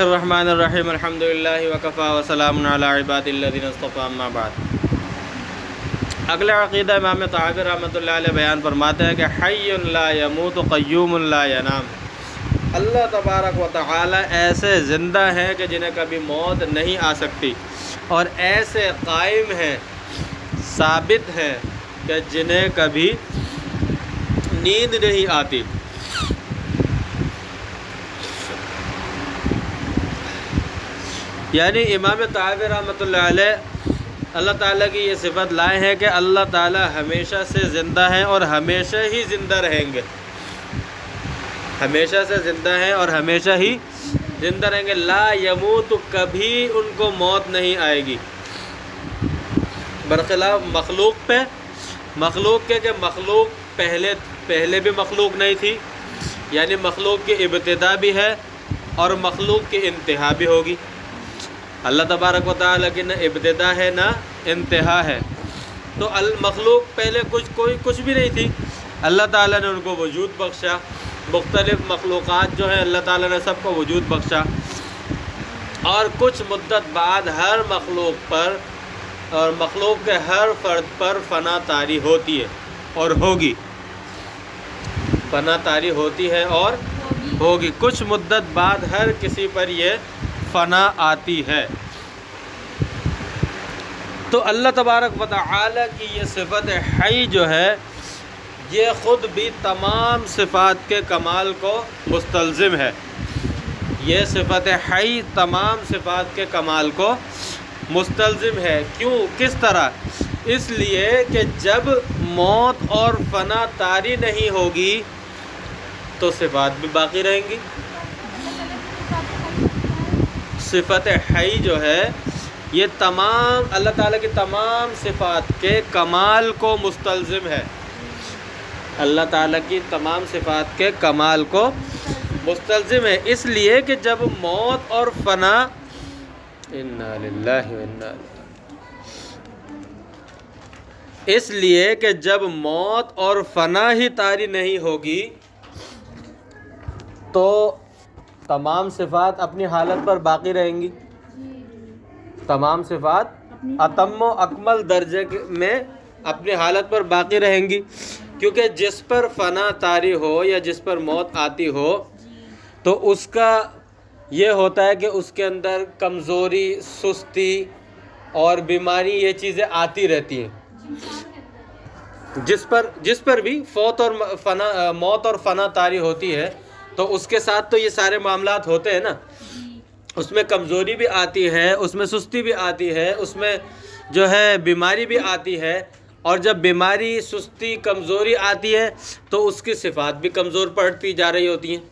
الرحمن الرحیم الحمدللہ وکفا وسلام علی عباد الذین اصطفیٰ اما بعد۔ اگلا عقیدہ امام طحاوی رحمۃ اللہ علیہ بیان فرماتے ہیں کہ حی لا یموت قیوم لا ینام۔ اللہ تبارک و تعالی ایسے زندہ ہیں کہ جنہیں کبھی موت نہیں آ سکتی، اور ایسے قائم ہیں، ثابت ہیں کہ جنہیں کبھی نیند نہیں آتی۔ یعنی امام طحاوی رحمۃ اللہ علیہ اللہ تعالیٰ کی یہ صفت لائے ہیں کہ اللہ تعالیٰ ہمیشہ سے زندہ ہیں اور ہمیشہ ہی زندہ رہیں گے، ہمیشہ سے زندہ ہیں اور ہمیشہ ہی زندہ رہیں گے۔ لا یموت، کبھی ان کو موت نہیں آئے گی، برخلاف مخلوق پہ، مخلوق کے کہ مخلوق پہلے بھی مخلوق نہیں تھی، یعنی مخلوق کی ابتدا بھی ہے اور مخلوق کی انتہا بھی ہوگی۔ اللہ تبارک و تعالیٰ کی نہ ابتدا ہے نہ انتہا ہے، تو المخلوق پہلے کچھ بھی نہیں تھی، اللہ تعالیٰ نے ان کو وجود بخشا۔ مختلف مخلوقات جو ہیں اللہ تعالیٰ نے سب کو وجود بخشا، اور کچھ مدت بعد ہر مخلوق پر اور مخلوق کے ہر فرد پر فنا طاری ہوتی ہے اور ہوگی، فنا طاری ہوتی ہے اور ہوگی۔ کچھ مدت بعد ہر کسی پر یہ فنا آتی ہے۔ تو اللہ تبارک و تعالی کی یہ صفت حی جو ہے، یہ خود بھی تمام صفات کے کمال کو مستلزم ہے۔ یہ صفت حی تمام صفات کے کمال کو مستلزم ہے۔ کیوں؟ کس طرح؟ اس لیے کہ جب موت اور فنا طاری نہیں ہوگی تو صفات بھی باقی رہیں گی۔ صفت حی جو ہے یہ تمام اللہ تعالیٰ کی تمام صفات کے کمال کو مستلزم ہے، اللہ تعالیٰ کی تمام صفات کے کمال کو مستلزم ہے۔ اس لیے کہ جب موت اور فنا، انا للہ و انا الیہ، اس لیے کہ جب موت اور فنا ہی طاری نہیں ہوگی تو تمام صفات اپنی حالت پر باقی رہیں گی، تمام صفات اتم و اکمل درجے میں اپنی حالت پر باقی رہیں گی، کیونکہ جس پر فنا طاری ہو یا جس پر موت آتی ہو تو اس کا یہ ہوتا ہے کہ اس کے اندر کمزوری، سستی اور بیماری، یہ چیزیں آتی رہتی ہیں۔ جس پر بھی موت اور فنا طاری ہوتی ہے تو اس کے ساتھ تو یہ سارے معاملات ہوتے ہیں نا، اس میں کمزوری بھی آتی ہے، اس میں سستی بھی آتی ہے، اس میں جو ہے بیماری بھی آتی ہے، اور جب بیماری، سستی، کمزوری آتی ہے تو اس کی صفات بھی کمزور پڑتی جا رہی ہوتی ہیں،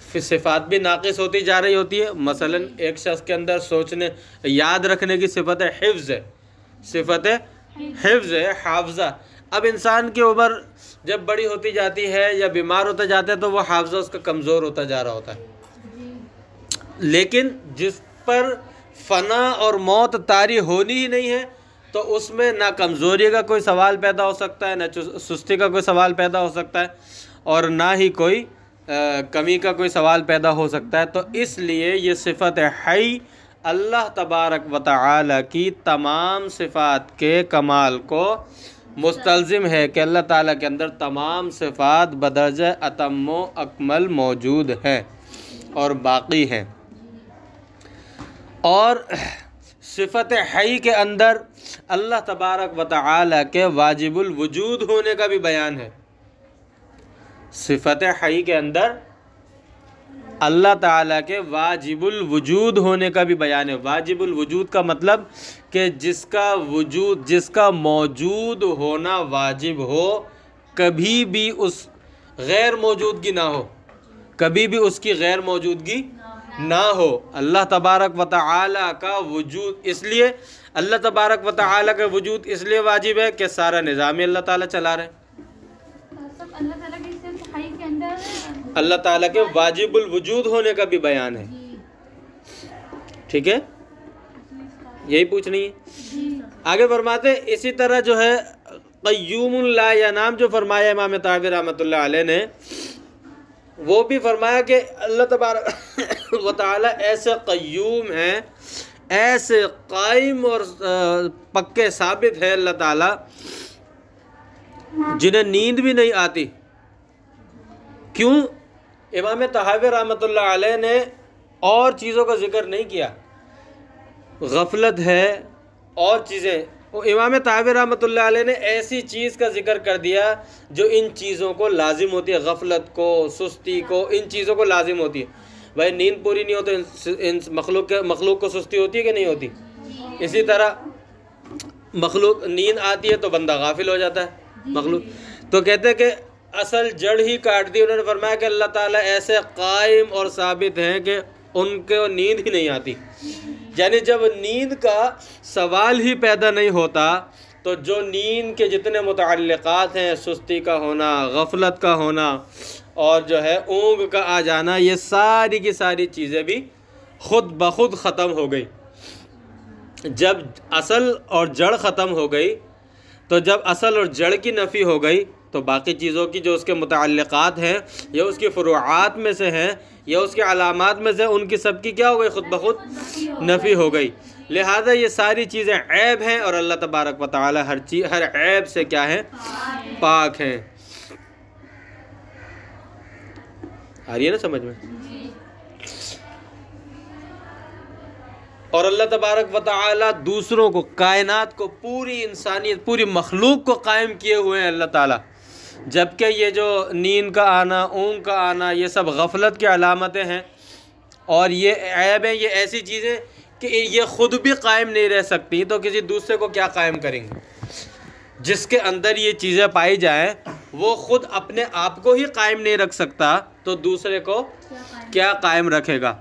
پھر صفات بھی ناقص ہوتی جا رہی ہوتی ہے۔ مثلا ایک شخص کے اندر سوچنے، یاد رکھنے کی صفت حفظ ہے، صفت حفظ ہے، حافظہ۔ اب انسان کی عمر جب بڑی ہوتی جاتی ہے یا بیمار ہوتا جاتا ہے تو وہ حافظہ اس کا کمزور ہوتا جا رہا ہوتا ہے، لیکن جس پر فنا اور موت طاری ہونی ہی نہیں ہے تو اس میں نہ کمزوری کا کوئی سوال پیدا ہو سکتا ہے، نہ سستی کا کوئی سوال پیدا ہو سکتا ہے، اور نہ ہی کوئی کمی کا کوئی سوال پیدا ہو سکتا ہے۔ تو اس لیے یہ صفت حی اللہ تبارک و تعالی کی تمام صفات کے کمال کو مستلزم ہے کہ اللہ تعالیٰ کے اندر تمام صفات بدرجہ اتم و اکمل موجود ہیں اور باقی ہیں۔ اور صفت حی کے اندر اللہ تبارک و تعالیٰ کے واجب الوجود ہونے کا بھی بیان ہے۔ صفت حی کے اندر اللہ تعالیٰ کے واجب الوجود ہونے کا بھی بیان ہے۔ واجب الوجود کا مطلب کہ جس کا موجود ہونا واجب ہو، کبھی بھی اس غیر موجودگی نہ ہو، کبھی بھی اس کی غیر موجودگی نہ ہو۔ اللہ تبارک و تعالیٰ کا وجود، اس لیے اللہ تبارک و تعالیٰ کا وجود اس لیے واجب ہے کہ سارا نظام اللہ تعالیٰ چلا رہے ہیں۔ اللہ تعالیٰ کے واجب الوجود ہونے کا بھی بیان ہے، ٹھیک ہے، یہی پوچھنی ہے۔ آگے فرماتے ہیں اسی طرح جو ہے قیوم لا ینام جو فرمایا امام طحاوی رحمۃ اللہ علیہ نے، وہ بھی فرمایا کہ اللہ تبارک و تعالی ایسے قیوم ہیں، ایسے قائم اور پکے ثابت ہے اللہ تعالی، جنہیں نیند بھی نہیں آتی۔ کیوں؟ امام طحاوی رحمۃ اللہ علیہ نے اور چیزوں کا ذکر نہیں کیا، غفلت ہے اور چیزیں، امام طحاوی رحمۃ اللہ علیہ نے ایسی چیز کا ذکر کر دیا جو ان چیزوں کو لازم ہوتی ہے، غفلت کو، سستی کو، ان چیزوں کو لازم ہوتی ہے۔ بھائی نیند پوری نہیں ہو تو ان مخلوق کو سستی ہوتی ہے کہ نہیں ہوتی؟ اسی طرح مخلوق نیند آتی ہے تو بندہ غافل ہو جاتا ہے مخلوق۔ تو کہتے ہیں کہ اصل جڑ ہی کاٹ دی۔ انہوں نے فرمایا کہ اللہ تعالیٰ ایسے قائم اور ثابت ہیں کہ ان کو نیند ہی نہیں آتی، یعنی جب نیند کا سوال ہی پیدا نہیں ہوتا تو جو نیند کے جتنے متعلقات ہیں، سستی کا ہونا، غفلت کا ہونا اور جو ہے اونگ کا آ جانا، یہ ساری کی ساری چیزیں بھی خود بخود ختم ہو گئی۔ جب اصل اور جڑ ختم ہو گئی، تو جب اصل اور جڑ کی نفی ہو گئی تو باقی چیزوں کی جو اس کے متعلقات ہیں یا اس کی فروعات میں سے ہیں یا اس کے علامات میں سے، ان کی سب کی کیا ہو گئی؟ خود بخود نفی ہو گئی۔ لہٰذا یہ ساری چیزیں عیب ہیں اور اللہ تبارک و تعالی ہر عیب سے کیا ہے؟ پاک ہیں۔ آ رہی ہے نا سمجھ میں؟ اور اللہ تبارک و تعالی دوسروں کو، کائنات کو، پوری انسانیت، پوری مخلوق کو قائم کیے ہوئے ہیں اللہ تعالی، جبکہ یہ جو نیند کا آنا، اونگ کا آنا، یہ سب غفلت کی علامتیں ہیں اور یہ عیب ہیں۔ یہ ایسی چیزیں کہ یہ خود بھی قائم نہیں رہ سکتی تو کسی دوسرے کو کیا قائم کریں گے؟ جس کے اندر یہ چیزیں پائی جائیں وہ خود اپنے آپ کو ہی قائم نہیں رکھ سکتا تو دوسرے کو کیا قائم رکھے گا؟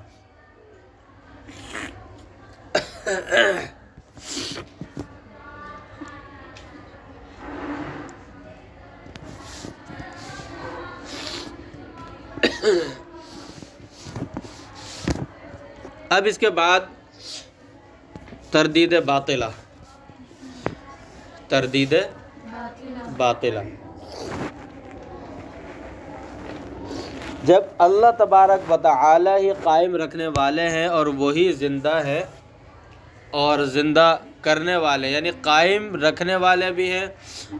اب اس کے بعد تردید باطلہ، تردید باطلہ۔ جب اللہ تبارک و تعالی ہی قائم رکھنے والے ہیں اور وہی زندہ ہے اور زندہ کرنے والے، یعنی قائم رکھنے والے بھی ہیں،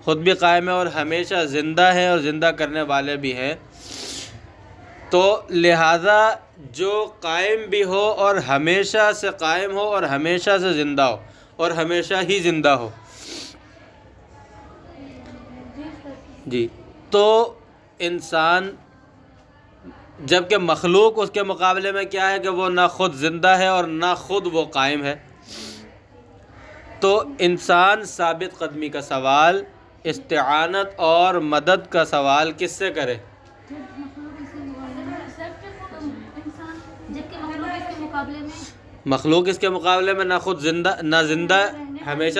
خود بھی قائم ہے اور ہمیشہ زندہ ہے اور زندہ کرنے والے بھی ہیں، تو لہٰذا جو قائم بھی ہو اور ہمیشہ سے قائم ہو اور ہمیشہ سے زندہ ہو اور ہمیشہ ہی زندہ ہو، جی، تو انسان، جبکہ مخلوق اس کے مقابلے میں کیا ہے کہ وہ نہ خود زندہ ہے اور نہ خود وہ قائم ہے، تو انسان ثابت قدمی کا سوال، استعانت اور مدد کا سوال کس سے کرے؟ مخلوق اس کے مقابلے میں نہ خود زندہ، نہ زندہ، ہمیشہ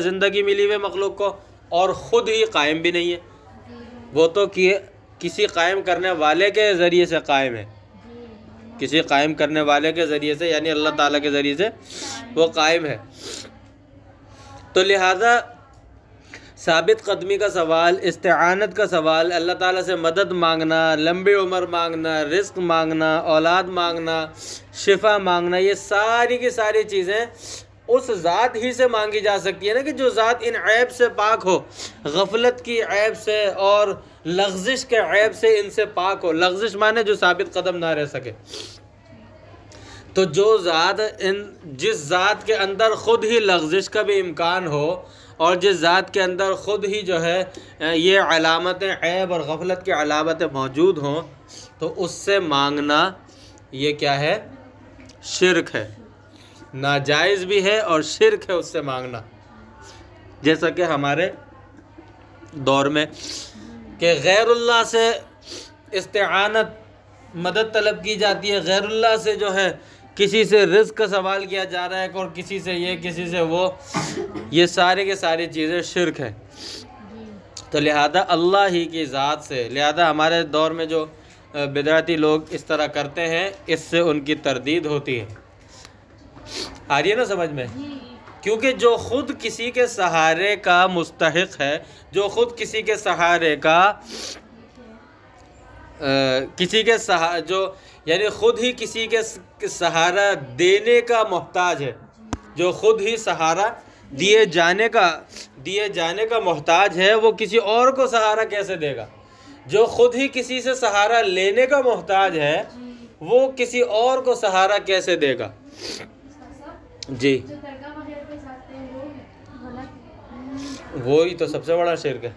زندگی ملی ہوئی مخلوق کو، اور خود ہی قائم بھی نہیں ہے، وہ تو کسی قائم کرنے والے کے ذریعے سے قائم ہے، کسی قائم کرنے والے کے ذریعے سے، یعنی اللہ تعالیٰ کے ذریعے سے وہ قائم ہے۔ تو لہٰذا ثابت قدمی کا سوال، استعانت کا سوال، اللہ تعالیٰ سے مدد مانگنا، لمبی عمر مانگنا، رزق مانگنا، اولاد مانگنا، شفا مانگنا، یہ ساری کی ساری چیزیں اس ذات ہی سے مانگی جا سکتی ہے نا کہ جو ذات ان عیب سے پاک ہو، غفلت کی عیب سے اور لغزش کے عیب سے ان سے پاک ہو۔ لغزش مانے جو ثابت قدم نہ رہ سکے۔ تو جو ذات، جس ذات کے اندر خود ہی لغزش کا بھی امکان ہو اور جس ذات کے اندر خود ہی جو ہے یہ علامتیں عیب اور غفلت کی علامتیں موجود ہوں، تو اس سے مانگنا یہ کیا ہے؟ شرک ہے، ناجائز بھی ہے اور شرک ہے اس سے مانگنا۔ جیسا کہ ہمارے دور میں کہ غیر اللہ سے استعانت، مدد طلب کی جاتی ہے، غیر اللہ سے جو ہے کسی سے رزق کا سوال کیا جا رہا ہے اور کسی سے یہ، کسی سے وہ، یہ سارے کے ساری چیزیں شرک ہے۔ تو لہذا اللہ ہی کی ذات سے، لہذا ہمارے دور میں جو بدعتی لوگ اس طرح کرتے ہیں، اس سے ان کی تردید ہوتی ہے۔ آ رہی ہے نا سمجھ میں؟ کیونکہ جو خود کسی کے سہارے کا مستحق ہے، جو خود کسی کے سہارے کا کسی کے جو یعنی خود ہی کسی کے سہارا دینے کا محتاج ہے، جو خود ہی سہارا دیے جانے کا محتاج ہے، وہ کسی اور کو سہارا کیسے دے گا؟ جو خود ہی کسی سے سہارا لینے کا محتاج ہے وہ کسی اور کو سہارا کیسے دے گا؟ جی وہی تو سب سے بڑا شرک ہے۔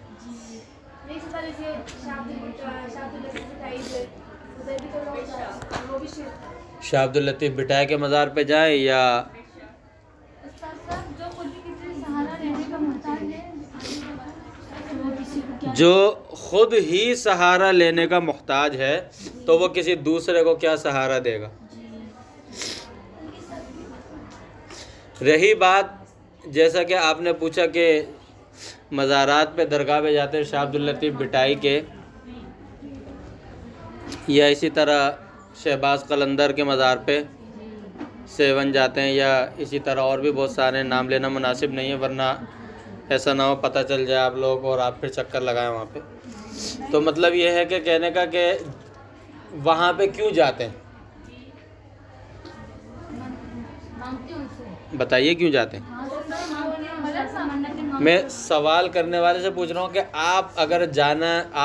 شاہ عبد اللطیف بٹائی کے مزار پہ جائیں یا جو خود ہی سہارا لینے کا محتاج ہے تو وہ کسی دوسرے کو کیا سہارا دے گا؟ رہی بات جیسا کہ آپ نے پوچھا کہ مزارات پہ درگاہ پہ جاتے ہیں شاہ عبد اللطیف بٹائی کے، یا اسی طرح شہباز قلندر کے مزار پہ سیون جاتے ہیں، یا اسی طرح اور بھی بہت سارے، نام لینا مناسب نہیں ہے ورنہ ایسا نہ ہو پتہ چل جائے آپ لوگوں کو اور آپ پھر چکر لگائیں وہاں پہ۔ تو مطلب یہ ہے کہ کہنے کا کہ وہاں پہ کیوں جاتے ہیں؟ بتائیے کیوں جاتے ہیں؟ میں سوال کرنے والے سے پوچھ رہا ہوں کہ آپ اگر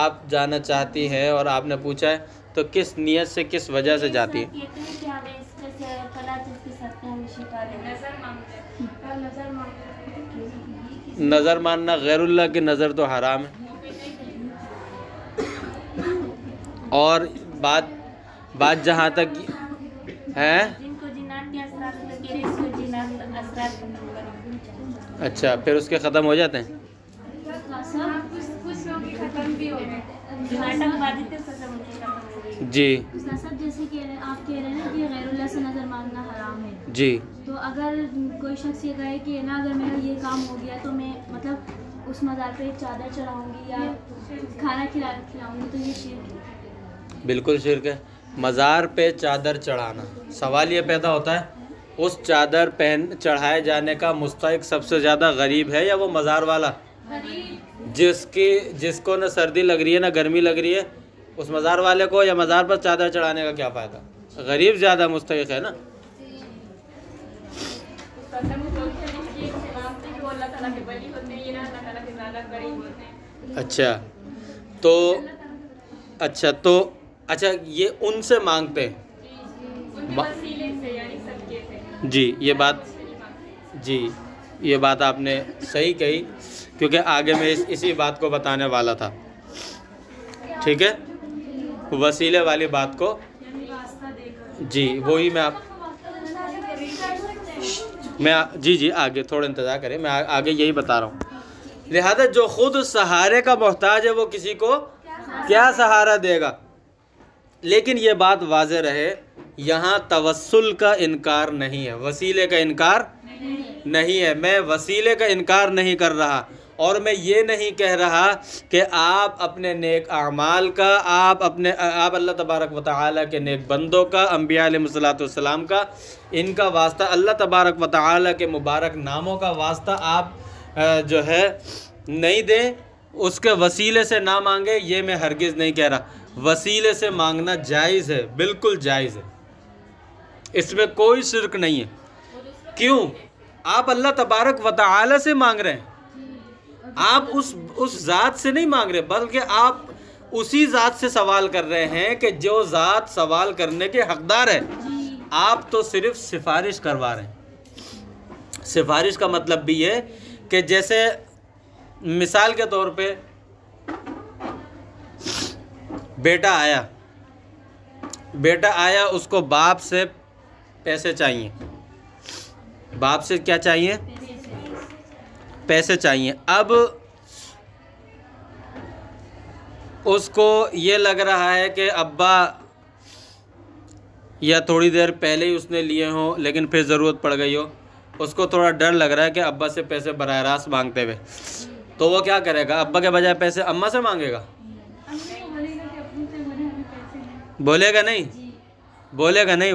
آپ جانا چاہتی ہیں اور آپ نے پوچھا ہے تو کس نیت سے، کس وجہ سے جاتی ہیں؟ نظر ماننا غیر اللہ کی نظر تو حرام ہے۔ اور بات جہاں تک ہے، اچھا پھر اس کے ختم ہو جاتے ہیں۔ جی جیسے کہ آپ کہہ رہے ہیں کہ غیر اللہ سے نظر مانگنا حرام ہے، جی تو اگر کوئی شخص یہ کہے کہ نا اگر میرا یہ کام ہو گیا تو میں مطلب اس مزار پہ ایک چادر چڑھاؤں گی یا کھانا کھلاؤں گی، تو یہ شرک ہے؟ بالکل شرک ہے۔ مزار پہ چادر چڑھانا، سوال یہ پیدا ہوتا ہے اس چادر چڑھائے جانے کا مستحق سب سے زیادہ غریب ہے یا وہ مزار والا جس کو نہ سردی لگ رہی ہے نہ گرمی لگ رہی ہے؟ اس مزار والے کو یا مزار پر چادر چڑھانے کا کیا فائدہ؟ غریب زیادہ مستحق ہے نا۔ اچھا یہ ان سے مانگتے ہیں جی، یہ بات آپ نے صحیح کہی، کیونکہ آگے میں اسی بات کو بتانے والا تھا۔ ٹھیک ہے، وسیلے والی بات کو، جی وہی جی آگے تھوڑا انتظار کریں، میں آگے یہی بتا رہا ہوں۔ لہذا جو خود سہارے کا محتاج ہے وہ کسی کو کیا سہارا دے گا؟ لیکن یہ بات واضح رہے، یہاں توسل کا انکار نہیں ہے، وسیلے کا انکار نہیں ہے۔ میں وسیلے کا انکار نہیں کر رہا، اور میں یہ نہیں کہہ رہا کہ آپ اپنے نیک اعمال کا، آپ اللہ تبارک و تعالیٰ کے نیک بندوں کا، انبیاء علیہ الصلوۃ والسلام کا، ان کا واسطہ، اللہ تبارک و تعالیٰ کے مبارک ناموں کا واسطہ آپ جو ہے نہیں دیں، اس کے وسیلے سے نہ مانگے، یہ میں ہرگز نہیں کہہ رہا۔ وسیلے سے مانگنا جائز ہے، بالکل جائز ہے، اس میں کوئی شرک نہیں ہے۔ کیوں؟ آپ اللہ تبارک و تعالیٰ سے مانگ رہے ہیں، آپ اس ذات سے نہیں مانگ رہے، بلکہ آپ اسی ذات سے سوال کر رہے ہیں کہ جو ذات سوال کرنے کے حقدار ہے۔ آپ تو صرف سفارش کروا رہے ہیں۔ سفارش کا مطلب بھی یہ کہ جیسے مثال کے طور پہ بیٹا آیا، اس کو باپ سے پیسے چاہیے، باپ سے کیا چاہیے؟ پیسے چاہیے۔ اب اس کو یہ لگ رہا ہے کہ ابا یا تھوڑی دیر پہلے ہی اس نے لیے ہوں لیکن پھر ضرورت پڑ گئی ہو، اس کو تھوڑا ڈر لگ رہا ہے کہ ابا سے پیسے براہ راست مانگتے ہوئے، تو وہ کیا کرے گا؟ ابا کے بجائے پیسے اماں سے مانگے گا؟ بولے گا نہیں،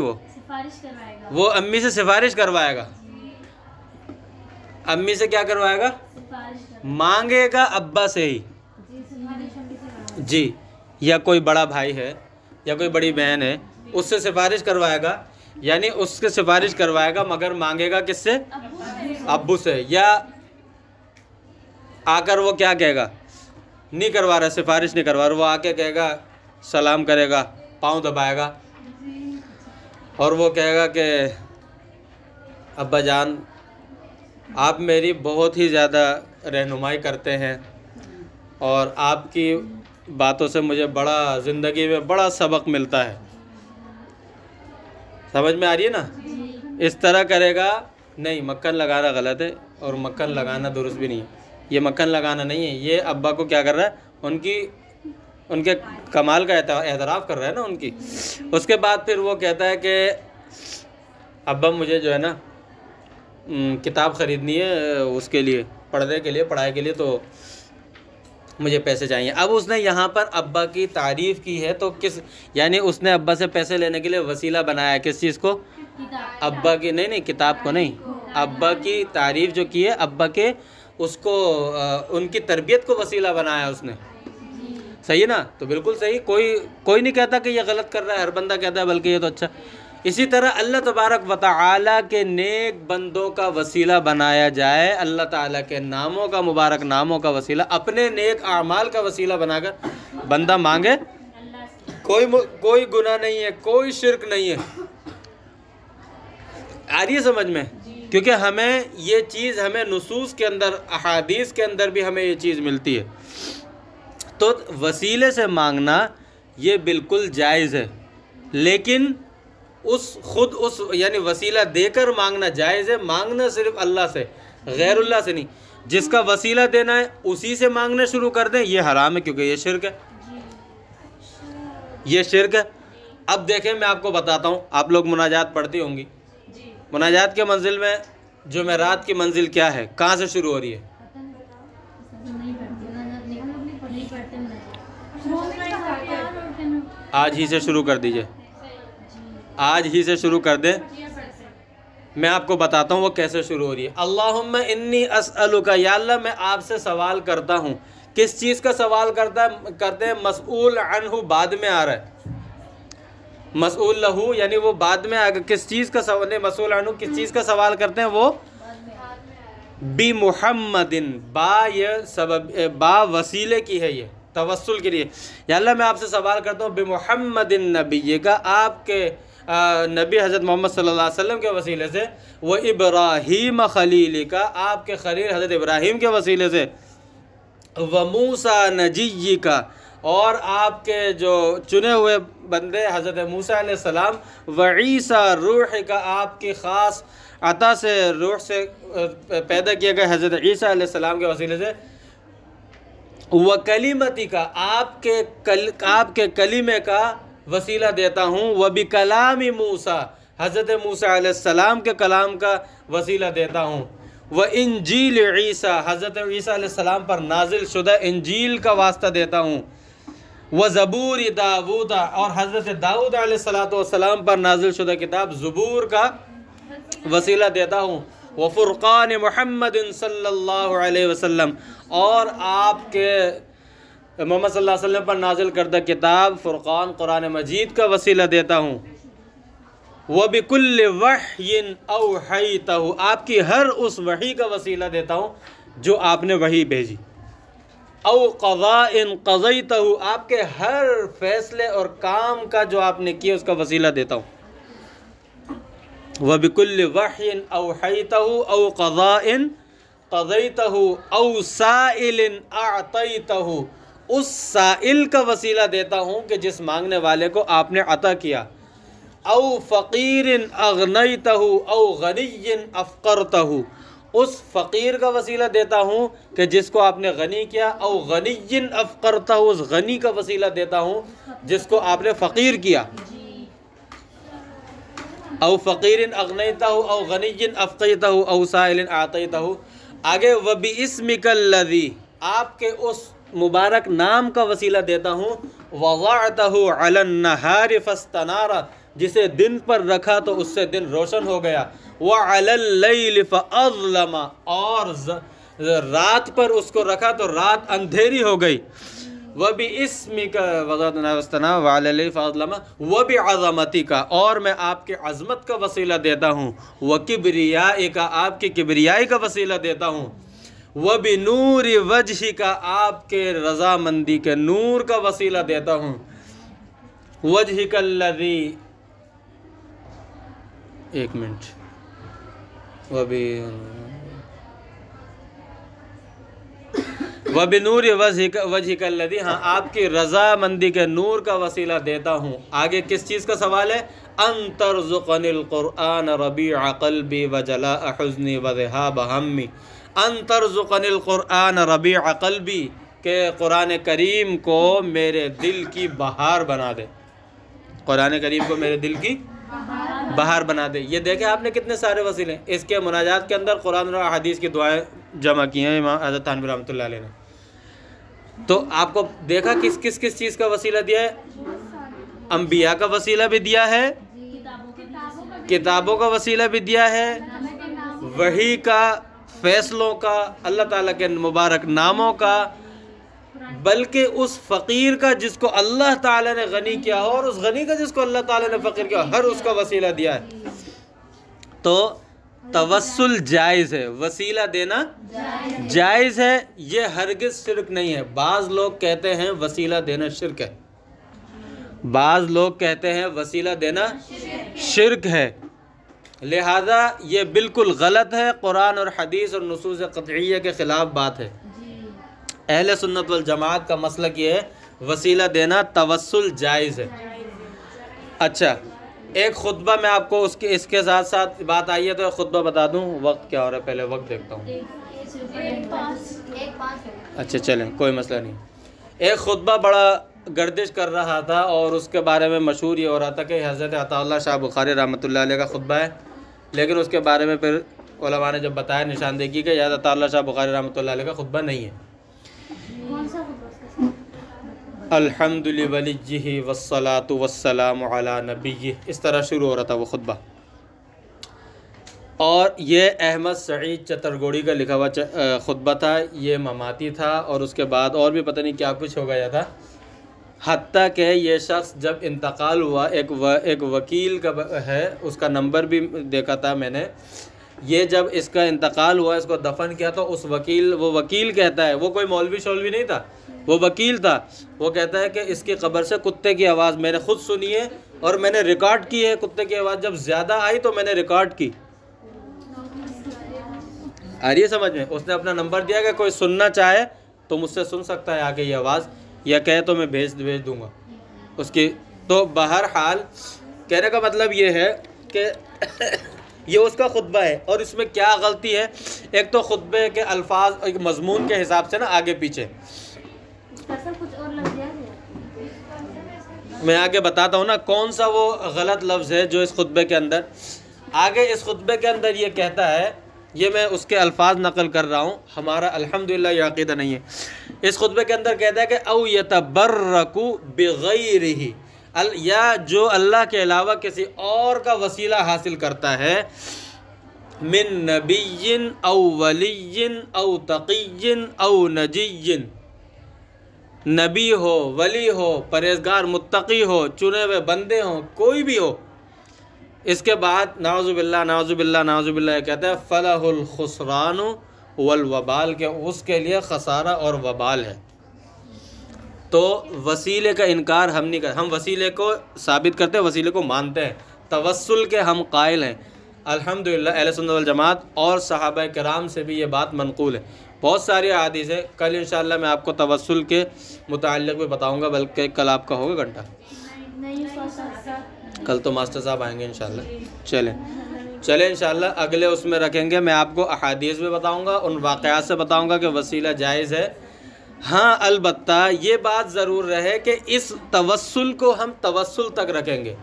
وہ امی سے سفارش کروائے گا۔ امی سے کیا کروائے گا؟ مانگے گا ابا سے ہی۔ جی، یا کوئی بڑا بھائی ہے یا کوئی بڑی بہن ہے، اس سے سفارش کروائے گا، یعنی اس کے سفارش کروائے گا مگر مانگے گا کس سے؟ ابو سے۔ یا آ کر وہ کیا کہے گا؟ نہیں کروا رہا، سفارش نہیں کروا رہا، وہ آ کے کہے گا، سلام کرے گا، پاؤں دبائے گا اور وہ کہے گا کہ ابا جان آپ میری بہت ہی زیادہ رہنمائی کرتے ہیں اور آپ کی باتوں سے مجھے بڑا زندگی میں بڑا سبق ملتا ہے۔ سمجھ میں آ رہی ہے نا؟ اس طرح کرے گا نہیں، مکھن لگانا غلط ہے اور مکھن لگانا درست بھی نہیں ہے۔ یہ مکھن لگانا نہیں ہے، یہ ابا کو کیا کر رہا ہے؟ ان کے کمال کا اعتراف کر رہا ہے نا ان کی۔ اس کے بعد پھر وہ کہتا ہے کہ ابا مجھے جو ہے نا کتاب خریدنی ہے، اس کے لیے پڑھنے کے لیے، پڑھائی کے لیے، تو مجھے پیسے چاہیے۔ اب اس نے یہاں پر ابا کی تعریف کی ہے، تو یعنی اس نے ابا سے پیسے لینے کے لیے وسیلہ بنایا ہے کس چیز کو؟ ابا کی نہیں، کتاب کو نہیں، ابا کی تعریف جو کی ہے، ابا کے اس کو ان کی تربیت کو وسیلہ بنایا اس نے۔ صحیح ہے نا؟ تو بالکل صحیح، کوئی نہیں کہتا کہ یہ غلط کر رہا ہے، ہر بندہ کہتا ہے بلکہ یہ تو اچھا۔ اسی طرح اللہ تبارک و تعالیٰ کے نیک بندوں کا وسیلہ بنایا جائے، اللہ تعالیٰ کے ناموں کا، مبارک ناموں کا وسیلہ، اپنے نیک اعمال کا وسیلہ بنا کر بندہ مانگے، کوئی گناہ نہیں ہے، کوئی شرک نہیں ہے۔ آ رہی ہے سمجھ میں؟ کیونکہ ہمیں یہ چیز، ہمیں نصوص کے اندر، احادیث کے اندر بھی ہمیں یہ چیز ملتی ہے۔ تو وسیلے سے مانگنا یہ بالکل جائز ہے، لیکن یعنی وسیلہ دے کر مانگنا جائز ہے۔ مانگنا صرف اللہ سے، غیر اللہ سے نہیں۔ جس کا وسیلہ دینا ہے اسی سے مانگنا شروع کر دیں، یہ حرام ہے، کیونکہ یہ شرک ہے، یہ شرک ہے۔ اب دیکھیں میں آپ کو بتاتا ہوں، آپ لوگ مناجات پڑھتی ہوں گی، مناجات کے منزل میں جمعرات کی منزل کیا ہے؟ کہاں سے شروع ہو رہی ہے؟ آج ہی سے شروع کر دیجئے، آج ہی سے شروع کر دیں۔ میں آپ کو بتاتا ہوں وہ کیسے شروع ہو رہی ہے۔ اللہم انی اسألک، یا اللہ میں آپ سے سوال کرتا ہوں۔ کس چیز کا سوال کرتے ہیں؟ مسئول عنہ بعد میں آ رہا ہے، مسئول لہو یعنی وہ بعد میں آگا۔ کس چیز کا سوال؟ مسئول عنہ کس چیز کا سوال کرتے ہیں؟ وہ بمحمد، یہ سبب، با وسیلے کی ہے، یہ توسل کے لیے۔ یا اللہ میں آپ سے سوال کرتا ہوں بمحمد نبی کا، آپ کے نبی حضرت محمد صلی اللہ علیہ وسلم کے وسیلے سے، وہ ابراہیم خلیل کا، آپ کے خلیل حضرت ابراہیم کے وسیلے سے، و موسیٰ نجی کا، اور آپ کے جو چنے ہوئے بندے حضرت موسیٰ علیہ السلام، و عیسیٰ روح کا، آپ کی خاص عطا سے، روح سے پیدا کیے گئے حضرت عیسیٰ علیہ السلام کے وسیلے سے، وکلمتی کا، آپ کے کلمے کا وسیلہ دیتا ہوں، وبکلام موسیٰ، حضرت موسیٰ علیہ السلام کے کلام کا وسیلہ دیتا ہوں، وانجیل عیسیٰ، حضرت عیسیٰ علیہ السلام پر نازل شدہ انجیل کا واسطہ دیتا ہوں، وزبور داود، اور حضرت داؤد علیہ السلام پر نازل شدہ کتاب زبور کا وسیلہ دیتا ہوں، وفرقان محمد صلی اللہ علیہ وسلم، اور آپ کے محمد صلی اللہ علیہ وسلم پر نازل کردہ کتاب فرقان قرآن مجید کا وسیلہ دیتا ہوں، وَبِكُلِّ وَحْيٍ أَوْحَيْتَهُ، آپ کی ہر اس وحی کا وسیلہ دیتا ہوں جو آپ نے وحی بھیجی، او قضاء قضیتہ، آپ کے ہر فیصلے اور کام کا جو آپ نے کیا اس کا وسیلہ دیتا ہوں، وَبِكُلِّ وَحْيٍ أَوْحَيْتَهُ أَوْ قَضَاءٍ قَضَيْتَهُ أَوْ سَائِلٍ أَعْطَيْتَهُ، اس سائل کا وسیلہ دیتا ہوں کہ جس مانگنے والے کو آپ نے عطا کیا، او فقیر اغنیتہ او غنی افقرتہ، اس فقیر کا وسیلہ دیتا ہوں کہ جس کو آپ نے غنی کیا، او غنی افقرتہ، اس غنی کا وسیلہ دیتا ہوں جس کو آپ نے فقیر کیا، او فقیر اغنیتہ او غنی افقیتہ او سائل اعطیتہ۔ آگے وباسمک الذی، آپ کے اس مبارک نام کا وسیلہ دیتا ہوں، وضعتہ علی النہار فاستنار، جسے دن پر رکھا تو اس سے دن روشن ہو گیا، وعلی اللیل فاظلم، اور رات پر اس کو رکھا تو رات اندھیری ہو گئی، وَبِإِسْمِكَ وَغَدْنَا وَعَلَى فَضْلَمَا وَبِعَظَمَتِكَ، اور میں آپ کے عظمت کا وسیلہ دیتا ہوں، وَكِبْرِيَائِكَ، آپ کی کبریائی کا وسیلہ دیتا ہوں، وَبِنُورِ وَجْهِكَ، آپ کے رضامندی کے نور کا وسیلہ دیتا ہوں، وَجْهِكَ الَّذِي، ایک منٹ، وَبِنُورِ وَجْهِكَ الَّذِي، ہاں آپ کی رضامندی کے نور کا وسیلہ دیتا ہوں۔ آگے کس چیز کا سوال ہے؟ أَن تَرْزُقَنِ الْقُرْآنَ رَبِيعَ قَلْبِي وَجَلَاءَ حُزْنِي وَذِهَابَ هَمِّي، أَن تَرْزُقَنِ الْقُرْآنَ رَبِيعَ قَلْبِي، کہ قرآن کریم کو میرے دل کی بہار بنا دے، قرآن کریم کو میرے دل کی بہار بنا دے۔ یہ دیکھیں آپ نے کتنے سارے وسیلے ہیں، اس کے مناجات کے اندر قرآن اور حدیث کی دعائیں جمع کی ہیں امام حضرت تھانوی رحمۃ اللہ علیہ نے۔ تو آپ کو دیکھا کس چیز کا وسیلہ دیا ہے؟ انبیاء کا وسیلہ بھی دیا ہے، کتابوں کا وسیلہ بھی دیا ہے، وحی کا، فیصلوں کا، اللہ تعالیٰ کے مبارک ناموں کا، بلکہ اس فقیر کا جس کو اللہ تعالیٰ نے غنی کیا ہو، اور اس غنی کا جس کو اللہ تعالیٰ نے فقیر کیا ہو، ہر اس کا وسیلہ دیا ہے۔ تو توسل جائز ہے، وسیلہ دینا جائز ہے، یہ ہرگز شرک نہیں ہے۔ بعض لوگ کہتے ہیں وسیلہ دینا شرک ہے، بعض لوگ کہتے ہیں وسیلہ دینا شرک ہے، لہذا یہ بالکل غلط ہے، قرآن اور حدیث اور نصوص قطعیہ کے خلاف بات ہے۔ اہل سنت والجماعت کا مسلک یہ ہے وسیلہ دینا توسل جائز ہے۔ اچھا، ایک خطبہ میں آپ کو اس کے ساتھ ساتھ بات آئی ہے تو ایک خطبہ بتا دوں۔ وقت کیا ہو رہا ہے؟ پہلے وقت دیکھتا ہوں۔ اچھا چلیں، کوئی مسئلہ نہیں۔ ایک خطبہ بڑا گردش کر رہا تھا اور اس کے بارے میں مشہور یہ ہو رہا تھا کہ حضرت عطا اللہ شاہ بخاری رحمۃ اللہ علیہ کا خطبہ ہے، لیکن اس کے بارے میں پھر علماء نے جب بتایا نشاندہی کی کہ حضرت عطا اللہ شاہ بخاری رحمۃ اللہ علیہ کا خطبہ نہیں ہے۔ الحمد لولیہ والصلاة والسلام علی نبیہ، اس طرح شروع ہو رہا تھا وہ خطبہ، اور یہ احمد سعید چترگوڑی کا لکھا ہوا خطبہ تھا، یہ مماتی تھا، اور اس کے بعد اور بھی پتہ نہیں کیا کچھ ہو گیا تھا، حتیٰ کہ یہ شخص جب انتقال ہوا، ایک وکیل کا ہے، اس کا نمبر بھی دیکھا تھا میں نے، یہ جب اس کا انتقال ہوا، اس کو دفن کیا تو وہ وکیل کہتا ہے، وہ کوئی مولوی شولوی نہیں تھا، وہ وکیل تھا، وہ کہتا ہے کہ اس کی قبر سے کتے کی آواز میں نے خود سنی ہے اور میں نے ریکارڈ کی ہے، کتے کی آواز جب زیادہ آئی تو میں نے ریکارڈ کی۔ آ رہی ہے سمجھ میں؟ اس نے اپنا نمبر دیا کہ کوئی سننا چاہے تو مجھ سے سن سکتا ہے آ کے یہ آواز، یا کہے تو میں بھیج دوں گا اس کی۔ تو بہرحال کہنے کا مطلب یہ ہے کہ یہ اس کا خطبہ ہے، اور اس میں کیا غلطی ہے؟ ایک تو خطبے کے الفاظ ایک مضمون کے حساب سے نا آگے پیچھے، میں آگے بتاتا ہوں نا کون سا وہ غلط لفظ ہے جو اس خطبے کے اندر آگے اس خطبے کے اندر یہ کہتا ہے، یہ میں اس کے الفاظ نقل کر رہا ہوں، ہمارا الحمدللہ یہ عقیدہ نہیں ہے۔ اس خطبے کے اندر کہتا ہے کہ او یتبرک بغیرہ، یا جو اللہ کے علاوہ کسی اور کا وسیلہ حاصل کرتا ہے، من نبی او ولی او تقی او نجی، نبی ہو، ولی ہو، پرہیزگار متقی ہو، چنے ہوئے بندے ہوں، کوئی بھی ہو۔ اس کے بعد نعوذ باللہ نعوذ باللہ نعوذ باللہ یہ کہتا ہے فلہ الخسران والوبال، کہ اس کے لیے خسارہ اور وبال ہے۔ تو وسیلے کا انکار ہم نہیں کرتے، ہم وسیلے کو ثابت کرتے ہیں، وسیلے کو مانتے ہیں، توسل کے ہم قائل ہیں الحمدللہ اہل سنت والجماعت، اور صحابہ کرام سے بھی یہ بات منقول ہے۔ بہت ساری احادیث ہیں، کل انشاءاللہ میں آپ کو توسل کے متعلق بھی بتاؤں گا، بلکہ کل آپ کا ہوگا گھنٹہ، کل تو ماسٹر صاحب آئیں گے انشاءاللہ۔ چلیں انشاءاللہ اگلے اس میں رکھیں گے، میں آپ کو احادیث بھی بتاؤں گا، ان واقعات سے بتاؤں گا کہ وسیلہ جائز ہے۔ ہاں البتہ یہ بات ضرور رہے کہ اس توسل کو ہم توسل تک رکھیں گے،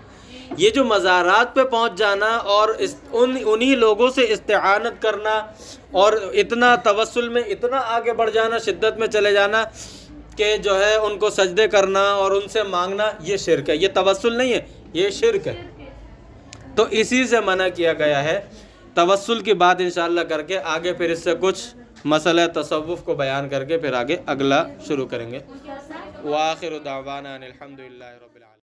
یہ جو مزارات پہ پہنچ جانا اور انہی لوگوں سے استعانت کرنا اور اتنا توسل میں اتنا آگے بڑھ جانا، شدت میں چلے جانا کہ جو ہے ان کو سجدے کرنا اور ان سے مانگنا، یہ شرک ہے، یہ توسل نہیں ہے، یہ شرک ہے۔ تو اسی سے منع کیا گیا ہے۔ توسل کی بات انشاءاللہ کر کے آگے پھر اس سے کچھ مسئلہ تصوف کو بیان کر کے پھر آگے اگلا شروع کریں گے۔ وآخر دعوانا ان الحمد للہ رب